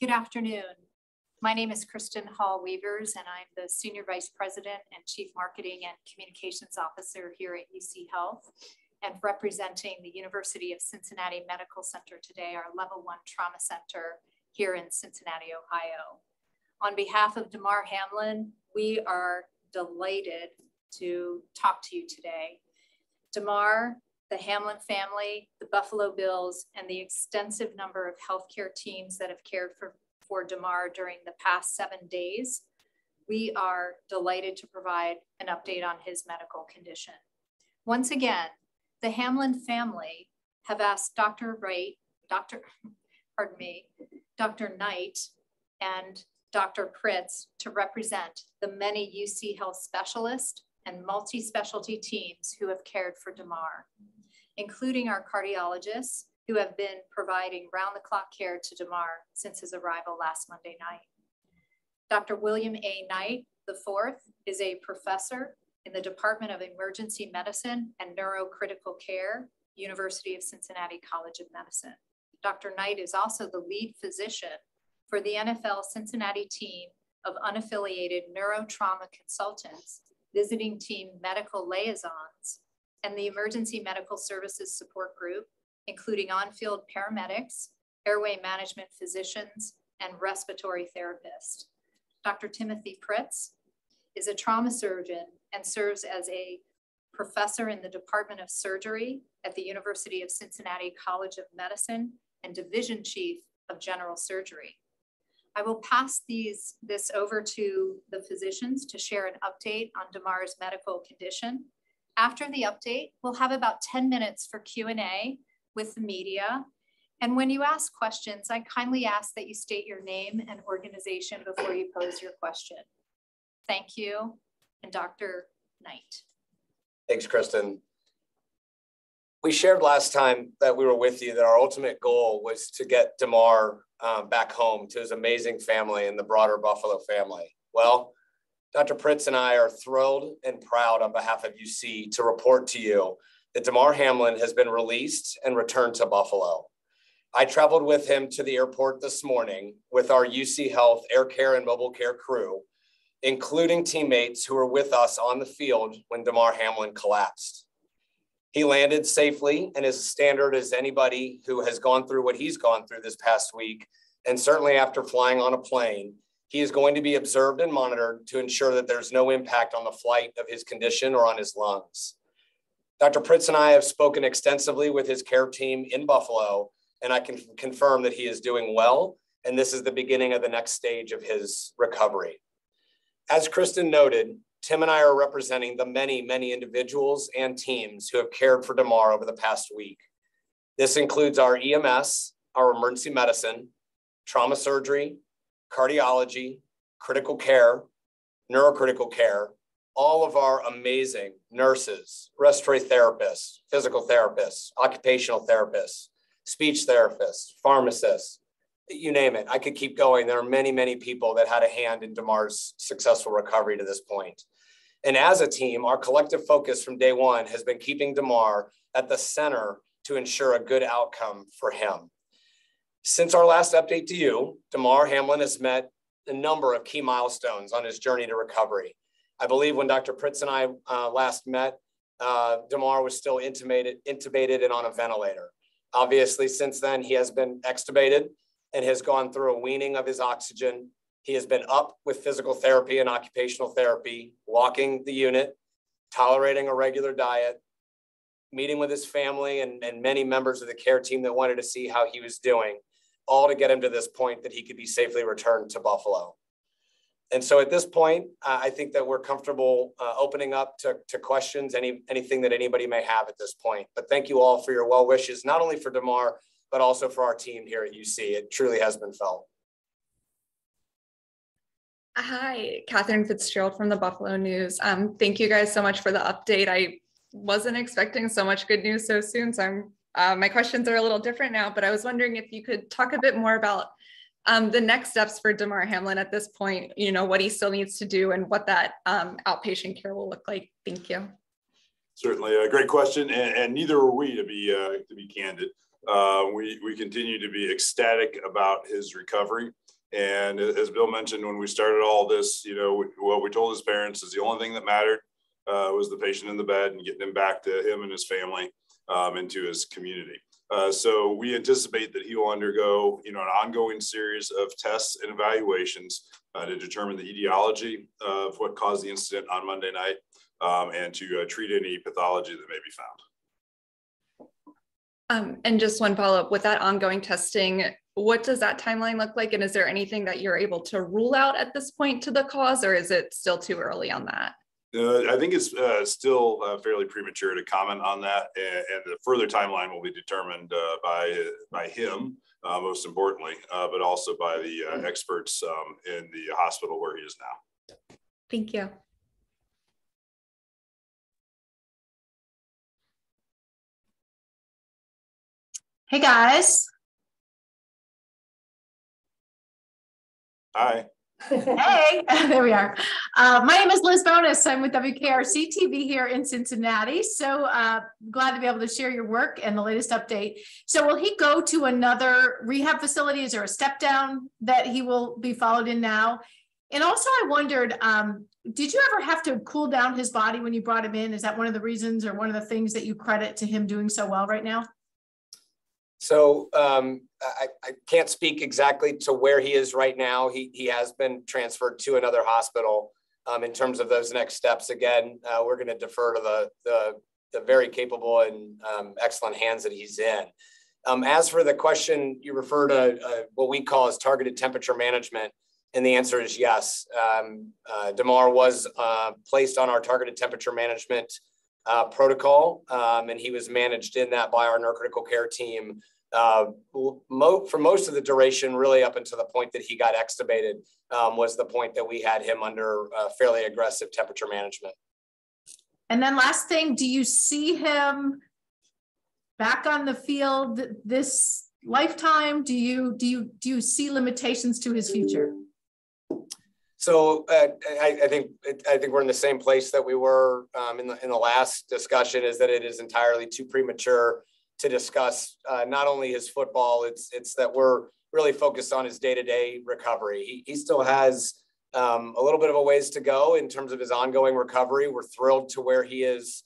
Good afternoon. My name is Kristen Hall-Weavers, and I'm the Senior Vice President and Chief Marketing and Communications Officer here at UC Health, and representing the University of Cincinnati Medical Center today, our Level 1 Trauma Center here in Cincinnati, Ohio. On behalf of Damar Hamlin, we are delighted to talk to you today. Damar, the Hamlin family, the Buffalo Bills, and the extensive number of healthcare teams that have cared for Damar during the past 7 days, we are delighted to provide an update on his medical condition. Once again, the Hamlin family have asked Dr. Knight and Dr. Pritz to represent the many UC Health specialists and multi-specialty teams who have cared for Damar, including our cardiologists who have been providing round-the-clock care to Damar since his arrival last Monday night. Dr. William A. Knight IV is a professor in the Department of Emergency Medicine and Neurocritical Care, University of Cincinnati College of Medicine. Dr. Knight is also the lead physician for the NFL Cincinnati team of unaffiliated neurotrauma consultants, visiting team medical liaisons, and the Emergency Medical Services Support Group, including on-field paramedics, airway management physicians, and respiratory therapists. Dr. Timothy Pritz is a trauma surgeon and serves as a professor in the Department of Surgery at the University of Cincinnati College of Medicine and Division Chief of General Surgery. I will pass this over to the physicians to share an update on Damar's medical condition. After the update, we'll have about 10 minutes for Q&A with the media. And when you ask questions, I kindly ask that you state your name and organization before you pose your question. Thank you. And Dr. Knight. Thanks, Kristen. We shared last time that we were with you that our ultimate goal was to get Damar back home to his amazing family and the broader Buffalo family. Well, Dr. Pritz and I are thrilled and proud on behalf of UC to report to you that Damar Hamlin has been released and returned to Buffalo. I traveled with him to the airport this morning with our UC Health Air Care and Mobile Care crew, including teammates who were with us on the field when Damar Hamlin collapsed. He landed safely and as standard as anybody who has gone through what he's gone through this past week. And certainly after flying on a plane, he is going to be observed and monitored to ensure that there's no impact on the flight of his condition or on his lungs. Dr. Pritz and I have spoken extensively with his care team in Buffalo, and I can confirm that he is doing well, and this is the beginning of the next stage of his recovery. As Kristen noted, Tim and I are representing the many, many individuals and teams who have cared for Damar over the past week. This includes our EMS, our emergency medicine, trauma surgery, cardiology, critical care, neurocritical care, all of our amazing nurses, respiratory therapists, physical therapists, occupational therapists, speech therapists, pharmacists, you name it. I could keep going. There are many, many people that had a hand in Damar's successful recovery to this point. And as a team, our collective focus from day one has been keeping Damar at the center to ensure a good outcome for him. Since our last update to you, Damar Hamlin has met a number of key milestones on his journey to recovery. I believe when Dr. Pritz and I last met, Damar was still intubated and on a ventilator. Obviously, since then, he has been extubated and has gone through a weaning of his oxygen. He has been up with physical therapy and occupational therapy, walking the unit, tolerating a regular diet, meeting with his family and many members of the care team that wanted to see how he was doing, all to get him to this point that he could be safely returned to Buffalo. And so at this point, I think that we're comfortable opening up to questions, anything that anybody may have at this point. But thank you all for your well wishes, not only for Damar, but also for our team here at UC. It truly has been felt. Hi, Catherine Fitzgerald from the Buffalo News. Thank you guys so much for the update. I wasn't expecting so much good news so soon, so my questions are a little different now, but I was wondering if you could talk a bit more about the next steps for Damar Hamlin at this point, you know, what he still needs to do and what that outpatient care will look like. Thank you. Certainly a great question, and neither are we, to be candid. We continue to be ecstatic about his recovery. And as Bill mentioned, when we started all this, what we told his parents is the only thing that mattered was the patient in the bed and getting him back to him and his family and to his community. So we anticipate that he will undergo, an ongoing series of tests and evaluations to determine the etiology of what caused the incident on Monday night and to treat any pathology that may be found. And just one follow-up with that ongoing testing, what does that timeline look like? And is there anything that you're able to rule out at this point to the cause, or is it still too early on that? I think it's still fairly premature to comment on that, and the further timeline will be determined by him, most importantly, but also by the experts in the hospital where he is now. Thank you. Hey guys. Hi. Hey, there we are. My name is Liz Bonus. I'm with WKRC TV here in Cincinnati. So glad to be able to share your work and the latest update. So will he go to another rehab facility? Is there a step down that he will be followed in now? And also I wondered, did you ever have to cool down his body when you brought him in? Is that one of the reasons or one of the things that you credit to him doing so well right now? So I can't speak exactly to where he is right now. He has been transferred to another hospital. In terms of those next steps, again, we're going to defer to the very capable and excellent hands that he's in. As for the question, you refer to what we call as targeted temperature management, and the answer is yes. Damar was placed on our targeted temperature management protocol, and he was managed in that by our neurocritical care team for most of the duration, really up until the point that he got extubated, was the point that we had him under fairly aggressive temperature management. And then last thing, do you see him back on the field this lifetime? Do you see limitations to his future? So I think we're in the same place that we were in the last discussion, is that it is entirely too premature to discuss not only his football, it's that we're really focused on his day-to-day recovery. He still has a little bit of a ways to go in terms of his ongoing recovery. We're thrilled to where he is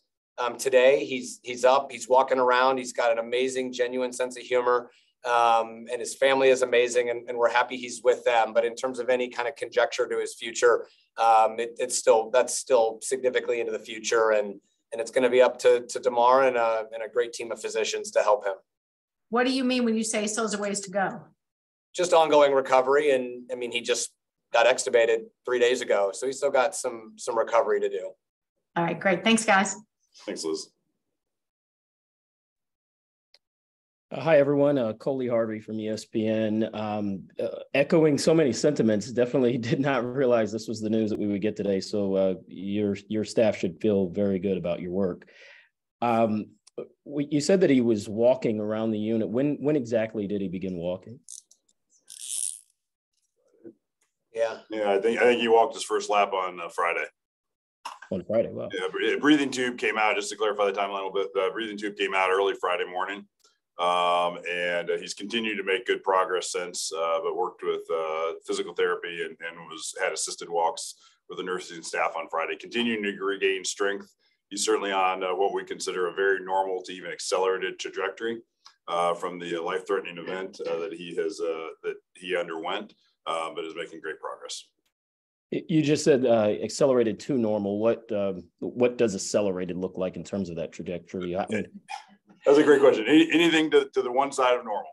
today. He's up, he's walking around, he's got an amazing, genuine sense of humor. And his family is amazing, and we're happy he's with them. But in terms of any kind of conjecture to his future, that's still significantly into the future, and it's going to be up to Damar and a great team of physicians to help him. What do you mean when you say still has a ways to go? Just ongoing recovery, and I mean, he just got extubated 3 days ago, so he's still got some recovery to do. All right, great. Thanks, guys. Thanks, Liz. Hi, everyone. Coley Harvey from ESPN. Echoing so many sentiments, definitely did not realize this was the news that we would get today. So your staff should feel very good about your work. You said that he was walking around the unit. When exactly did he begin walking? Yeah, I think he walked his first lap on Friday. On Friday, wow. Yeah, breathing tube came out, just to clarify the timeline a little bit. The breathing tube came out early Friday morning. And he's continued to make good progress since, but worked with physical therapy and had assisted walks with the nursing staff on Friday, continuing to regain strength. He's certainly on what we consider a very normal to even accelerated trajectory from the life-threatening event that he underwent, but is making great progress. You just said accelerated to normal. What does accelerated look like in terms of that trajectory? That's a great question. Anything to the one side of normal.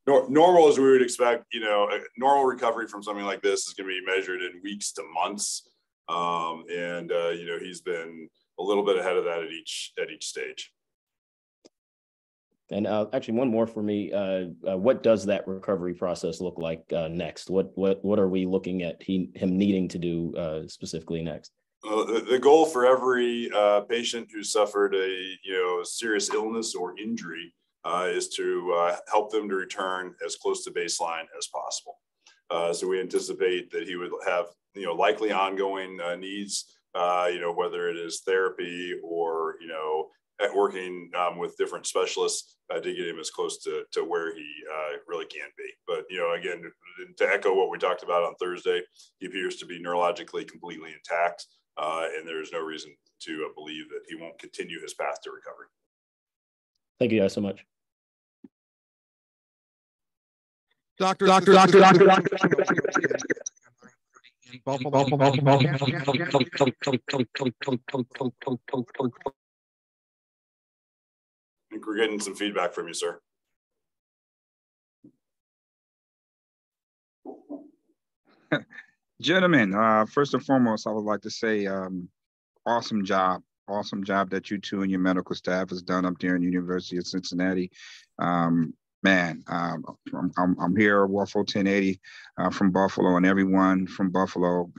Normal, as we would expect, a normal recovery from something like this is going to be measured in weeks to months. He's been a little bit ahead of that at each stage. And actually, one more for me. What does that recovery process look like next? What are we looking at him needing to do specifically next? The goal for every patient who suffered a serious illness or injury is to help them to return as close to baseline as possible. So we anticipate that he would have likely ongoing needs, whether it is therapy or at working with different specialists to get him as close to where he really can be. But, you know, again, to echo what we talked about on Thursday, he appears to be neurologically completely intact, and there's no reason to believe that he won't continue his path to recovery. Thank you guys so much. Doctor. I think we're getting some feedback from you, sir. Gentlemen, first and foremost, I would like to say awesome job that you two and your medical staff has done up there in the University of Cincinnati. I'm here, Warfel 1080 from Buffalo, and everyone from Buffalo,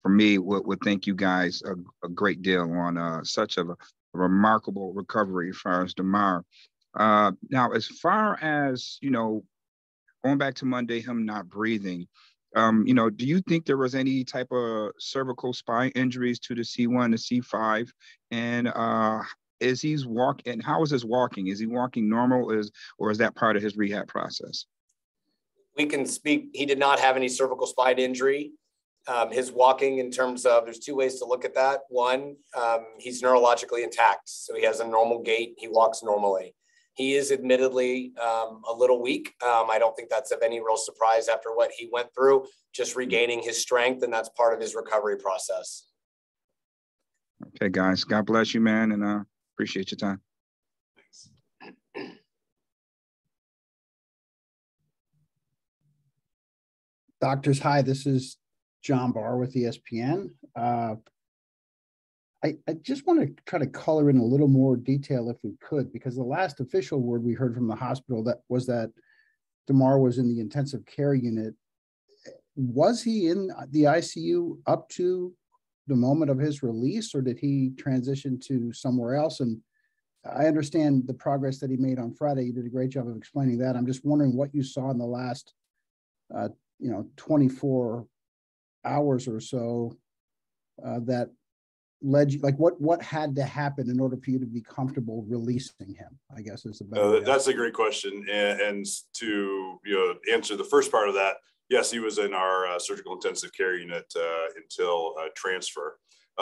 for me, would thank you guys a great deal on such a remarkable recovery as far as Damar. Now, as far as, you know, going back to Monday, him not breathing, you know, do you think there was any type of cervical spine injuries to the C1, the C5? And is he's walking, and how is his walking? Is he walking normal, or is that part of his rehab process? We can speak, he did not have any cervical spine injury. His walking, in terms of, there's two ways to look at that. One, he's neurologically intact, so he has a normal gait, he walks normally. He is admittedly a little weak. I don't think that's of any real surprise after what he went through, just regaining his strength, and that's part of his recovery process. Okay, guys, God bless you, man, and appreciate your time. Thanks. Doctors, hi, this is John Barr with ESPN. I just want to try to color in a little more detail if we could, because the last official word we heard from the hospital that Damar was in the intensive care unit. Was he in the ICU up to the moment of his release, or did he transition to somewhere else? And I understand the progress that he made on Friday. You did a great job of explaining that. I'm just wondering what you saw in the last, 24 hours or so that led you, like what had to happen in order for you to be comfortable releasing him, I guess is the better. That's a great question. And to answer the first part of that, yes, he was in our surgical intensive care unit until transfer.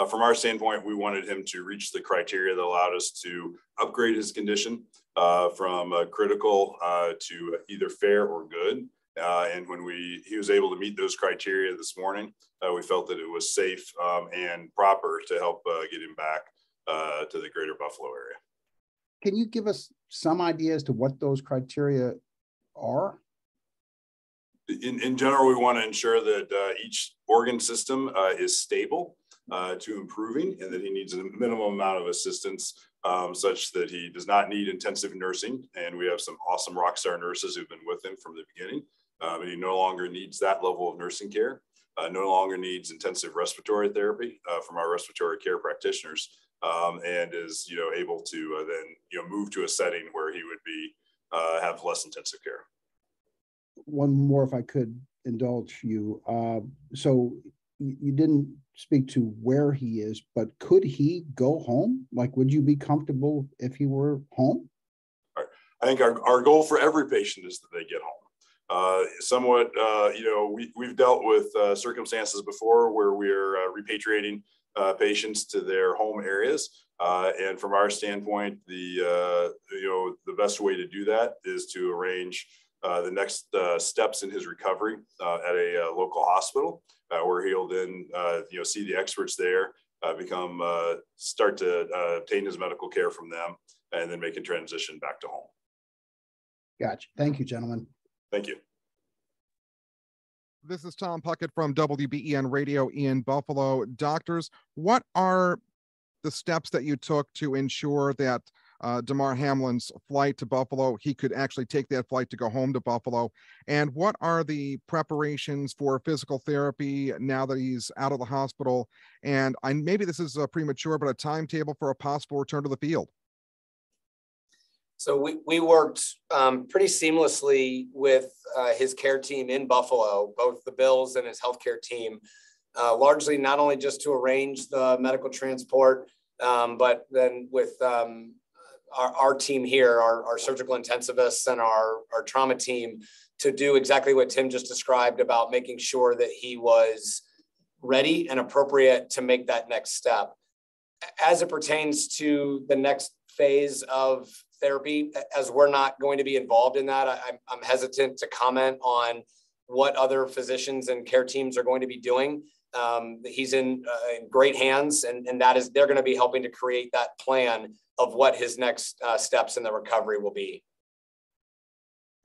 From our standpoint, we wanted him to reach the criteria that allowed us to upgrade his condition from critical to either fair or good. And when he was able to meet those criteria this morning, we felt that it was safe and proper to help get him back to the greater Buffalo area. Can you give us some idea as to what those criteria are? In general, we want to ensure that each organ system is stable to improving, and that he needs a minimum amount of assistance such that he does not need intensive nursing. And we have some awesome rock star nurses who've been with him from the beginning. But he no longer needs that level of nursing care, no longer needs intensive respiratory therapy from our respiratory care practitioners, and is able to then move to a setting where he would be have less intensive care. One more, if I could indulge you. So you didn't speak to where he is, but could he go home? Like, would you be comfortable if he were home? I think our goal for every patient is that they get home. Somewhat, we've dealt with circumstances before where we're repatriating patients to their home areas. And from our standpoint, the best way to do that is to arrange the next steps in his recovery at a local hospital, where he'll then, see the experts there, start to obtain his medical care from them, and then make a transition back to home. Gotcha. Thank you, gentlemen. Thank you. This is Tom Puckett from WBEN Radio in Buffalo. Doctors, what are the steps that you took to ensure that Damar Hamlin's flight to Buffalo, he could actually take that flight to go home to Buffalo? And what are the preparations for physical therapy now that he's out of the hospital? And maybe this is premature, but a timetable for a possible return to the field? So we worked pretty seamlessly with his care team in Buffalo, both the Bills and his healthcare team, largely not only just to arrange the medical transport But then with our team here, our surgical intensivists and our trauma team, to do exactly what Tim just described about making sure that he was ready and appropriate to make that next step. As it pertains to the next phase of therapy, as we're not going to be involved in that, I'm hesitant to comment on what other physicians and care teams are going to be doing. He's in great hands, and that is, they're going to be helping to create that plan of what his next steps in the recovery will be.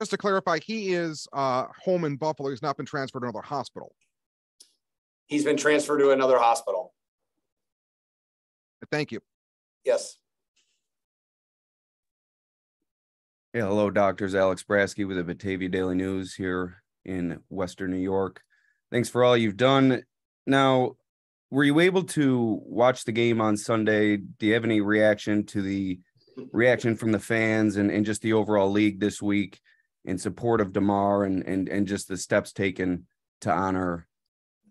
Just to clarify, he is home in Buffalo. He's not been transferred to another hospital. He's been transferred to another hospital. Thank you. Yes. Hey, hello, doctors. Alex Brasky with the Batavia Daily News here in Western New York. Thanks for all you've done. Now, were you able to watch the game on Sunday? Do you have any reaction to the reaction from the fans and just the overall league this week in support of Damar and just the steps taken to honor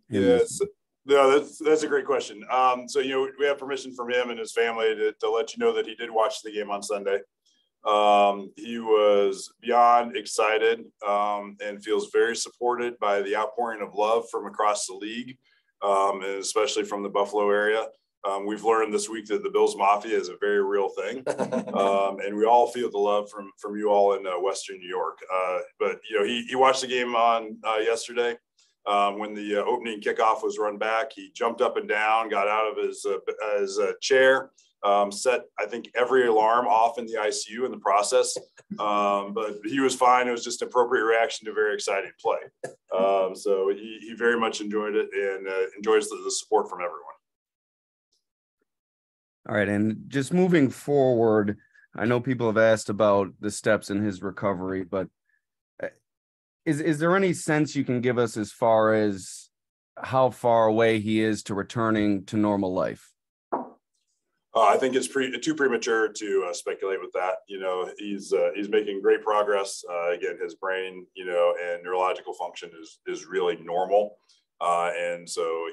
him? Yes. No, that's a great question. So, we have permission from him and his family to let you know that he did watch the game on Sunday. He was beyond excited and feels very supported by the outpouring of love from across the league, and especially from the Buffalo area. We've learned this week that the Bills Mafia is a very real thing, and we all feel the love from you all in Western New York. But he watched the game on yesterday. When the opening kickoff was run back, he jumped up and down, got out of his chair, set, I think, every alarm off in the ICU in the process. But he was fine. It was just appropriate reaction to a very exciting play. So he very much enjoyed it and enjoys the support from everyone. All right. And just moving forward, I know people have asked about the steps in his recovery, but is there any sense you can give us as far as how far away he is to returning to normal life? I think it's too premature to speculate with that. He's making great progress. Again, his brain, and neurological function is really normal. And so,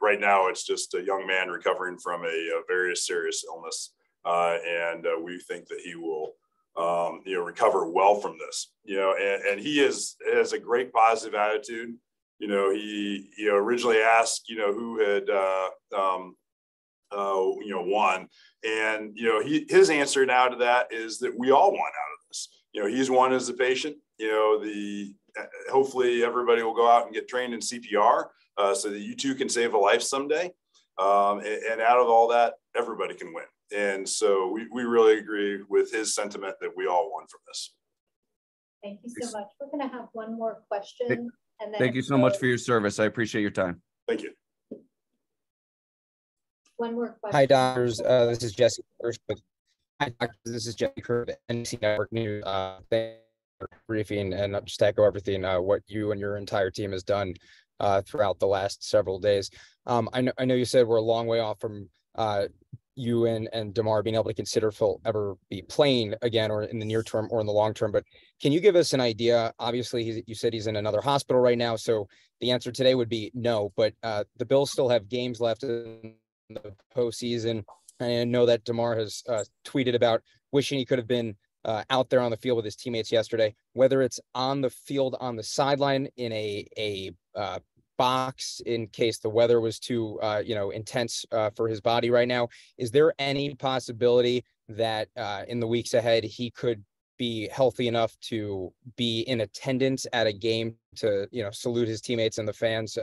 right now it's just a young man recovering from a very serious illness. And we think that he will, recover well from this, and he has a great positive attitude. He originally asked, who had, won. And, his answer now to that is that we all won out of this. He's won as a patient. Hopefully everybody will go out and get trained in CPR so that you too can save a life someday. And out of all that, everybody can win. And so we really agree with his sentiment that we all won from this. Thank you so much. We're going to have one more question. And then Thank you so much for your service. I appreciate your time. Thank you. One more question. Hi, doctors. This is Jesse Kirsch. Hi, doctors. This is Jesse Kirsch, NBC Network News. Thank you for briefing and just to echo everything what you and your entire team has done throughout the last several days. I know you said we're a long way off from you and Damar being able to consider if he'll ever be playing again, or in the near term or in the long term. But can you give us an idea? Obviously, you said he's in another hospital right now, so the answer today would be no. But the Bills still have games left in the postseason. I know that Damar has tweeted about wishing he could have been out there on the field with his teammates yesterday, whether it's on the field, on the sideline, in a box in case the weather was too intense for his body right now. Is there any possibility that in the weeks ahead he could be healthy enough to be in attendance at a game to salute his teammates and the fans?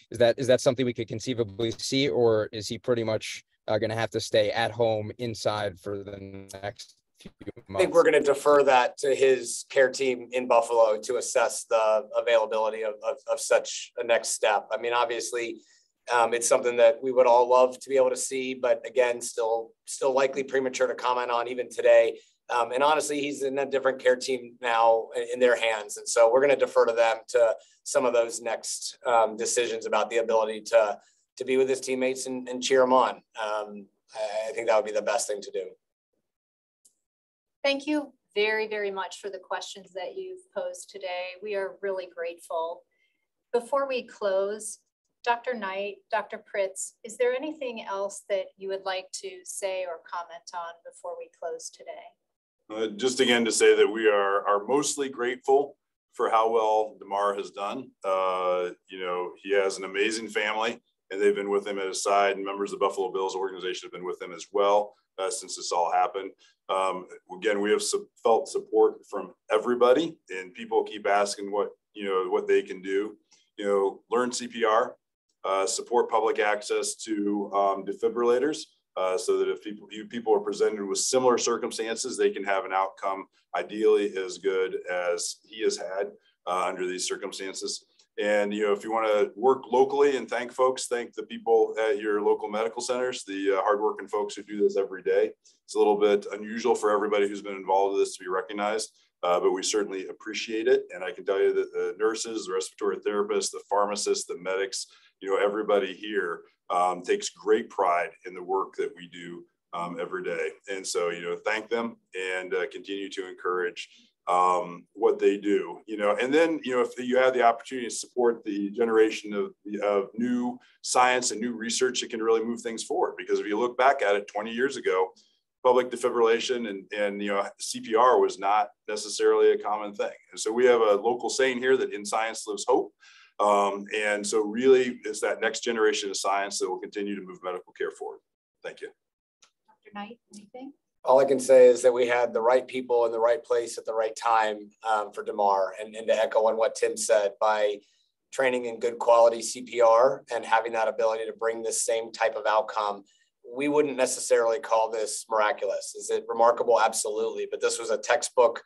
Is that something we could conceivably see, or is he pretty much going to have to stay at home inside for the next few months? I think we're going to defer that to his care team in Buffalo to assess the availability of such a next step. I mean, obviously, it's something that we would all love to be able to see, but again, still likely premature to comment on even today. And honestly, he's in a different care team now in their hands. And so we're going to defer to them to some of those next decisions about the ability to be with his teammates and cheer them on. I think that would be the best thing to do. Thank you very, very much for the questions that you've posed today. We are really grateful. Before we close, Dr. Knight, Dr. Pritz, is there anything else that you would like to say or comment on before we close today? Just again to say that we are mostly grateful for how well Damar has done. You know, he has an amazing family, and they've been with him at his side, and members of the Buffalo Bills organization have been with him as well since this all happened. Again, we have felt support from everybody, and people keep asking what they can do. You know, learn CPR, support public access to defibrillators, so that if people are presented with similar circumstances, they can have an outcome ideally as good as he has had under these circumstances. And, you know, if you want to work locally and thank the people at your local medical centers, the hardworking folks who do this every day. It's a little bit unusual for everybody who's been involved with this to be recognized, but we certainly appreciate it. And I can tell you that the nurses, the respiratory therapists, the pharmacists, the medics, you know, everybody here takes great pride in the work that we do every day. And so, you know, thank them and continue to encourage what they do, you know. And then, you know, if you have the opportunity to support the generation of new science and new research, it can really move things forward. Because if you look back at it 20 years ago, public defibrillation and you know, CPR was not necessarily a common thing. And so we have a local saying here that in science lives hope. And so really it's that next generation of science that will continue to move medical care forward. Thank you. Dr. Knight, anything? All I can say is that we had the right people in the right place at the right time for Damar, and to echo on what Tim said, by training in good quality CPR and having that ability to bring this same type of outcome, we wouldn't necessarily call this miraculous. Is it remarkable? Absolutely. But this was a textbook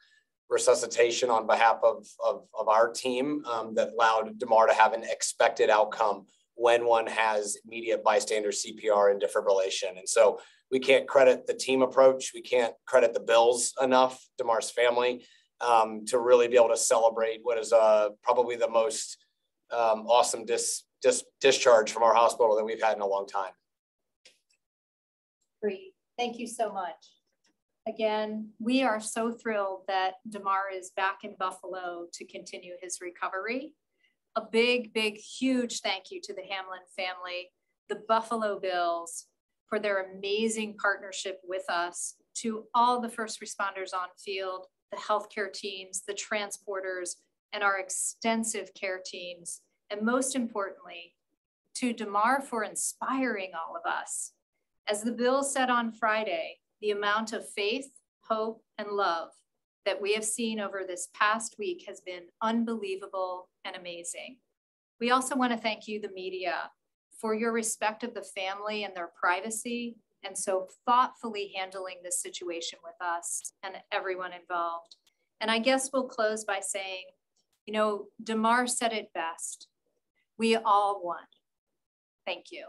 resuscitation on behalf of our team that allowed Damar to have an expected outcome when one has immediate bystander CPR and defibrillation. And so we can't credit the team approach. We can't credit the Bills enough, Damar's family, to really be able to celebrate what is probably the most awesome discharge from our hospital that we've had in a long time. Great. Thank you so much. Again, we are so thrilled that Damar is back in Buffalo to continue his recovery. A big, huge thank you to the Hamlin family, the Buffalo Bills, for their amazing partnership with us, to all the first responders on field, the healthcare teams, the transporters, and our extensive care teams. And most importantly, to Damar for inspiring all of us. As the Bills said on Friday, the amount of faith, hope, and love that we have seen over this past week has been unbelievable and amazing. We also want to thank you, the media, for your respect of the family and their privacy, and so thoughtfully handling this situation with us and everyone involved. And I guess we'll close by saying, you know, Damar said it best. We all won. Thank you.